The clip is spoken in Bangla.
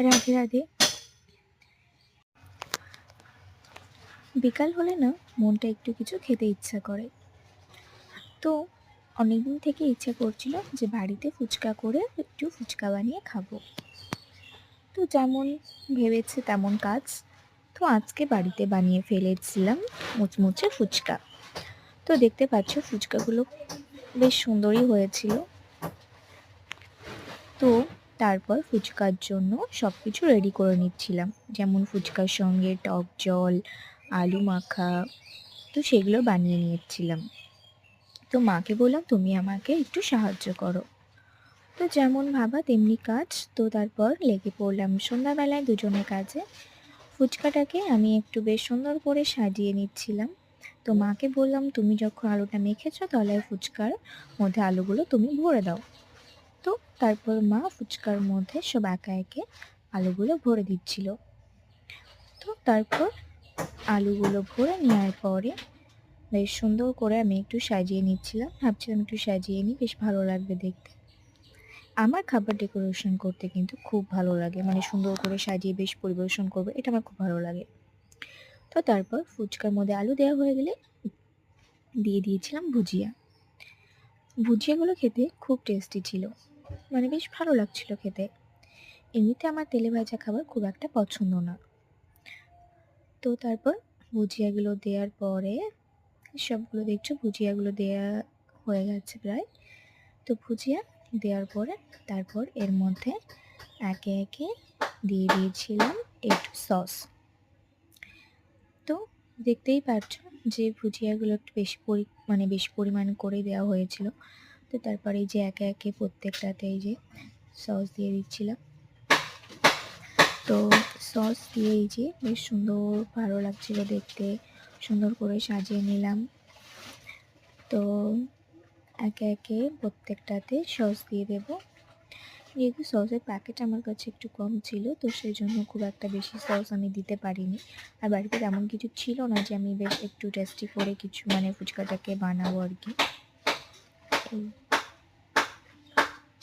রাধে রাধে। বিকাল হলে না মনটা একটু কিছু খেতে ইচ্ছা করে। তো অনেকদিন থেকে ইচ্ছা করছিল যে বাড়িতে ফুচকা করে একটু ফুচকা বানিয়ে খাবো। তো যেমন ভেবেছে তেমন কাজ। তো আজকে বাড়িতে বানিয়ে ফেলেছিলাম মুচমুচে ফুচকা। তো দেখতে পাচ্ছ ফুচকাগুলো বেশ সুন্দরই হয়েছিল। তো তারপর ফুচকার জন্য সব কিছু রেডি করে নিচ্ছিলাম, যেমন ফুচকার সঙ্গে টক জল, আলু মাখা, তো সেগুলো বানিয়ে নিচ্ছিলাম। তো মাকে বললাম তুমি আমাকে একটু সাহায্য করো। তো যেমন ভাবা তেমনি কাজ। তো তারপর লেগে পড়লাম সন্ধ্যাবেলায় দুজনের কাজে। ফুচকাটাকে আমি একটু বেশ সুন্দর করে সাজিয়ে নিচ্ছিলাম। তো মাকে বললাম তুমি যখন আলুটা মেখেছো তাহলে ফুচকার মধ্যে আলুগুলো তুমি ভরে দাও। তো তারপর মা ফুচকার মধ্যে সব একে একে আলুগুলো ভরে দিচ্ছিল। তো তারপর আলুগুলো ভরে নেওয়ার পরে বেশ সুন্দর করে আমি একটু সাজিয়ে নিচ্ছিলাম, ভাবছিলাম একটু সাজিয়ে নিই, বেশ ভালো লাগবে দেখতে। আমার খাবার ডেকোরেশন করতে কিন্তু খুব ভালো লাগে, মানে সুন্দর করে সাজিয়ে বেশ পরিবেশন করবো, এটা আমার খুব ভালো লাগে। তো তারপর ফুচকার মধ্যে আলু দেওয়া হয়ে গেলে দিয়ে দিয়েছিলাম ভুজিয়া। ভুজিয়াগুলো খেতে খুব টেস্টি ছিল, মানে বেশ ভালো লাগছিল খেতে। এমনিতে আমার তেলে ভাজা খাবার খুব একটা পছন্দ না। তো তারপর ভুজিয়াগুলো দেওয়ার পরে সবগুলো দেখছো ভুজিয়াগুলো দেওয়া হয়ে গেছে প্রায়। তো ভুজিয়া দেওয়ার পরে তারপর এর মধ্যে একে একে দিয়ে দিয়েছিলাম একটু সস। তো দেখতেই পাচ্ছ যে ভুজিয়াগুলো একটু বেশি পরিমাণ করে দেওয়া হয়েছিল। তো তারপরে এই যে একে একে প্রত্যেকটাতে এই যে সস দিয়ে দিচ্ছিলাম। তো সস দিয়ে এই যে বেশ সুন্দর ভালো লাগছিল দেখতে, সুন্দর করে সাজিয়ে নিলাম। তো একে একে প্রত্যেকটাতে সস দিয়ে দেবো। যেহেতু সসের প্যাকেট আমার কাছে একটু কম ছিল, তো সেই জন্য খুব একটা বেশি সস আমি দিতে পারিনি। আর বাড়িতে তেমন কিছু ছিল না যে আমি বেশ একটু টেস্টি করে কিছু মানে ফুচকাটাকে বানাবো আর কি।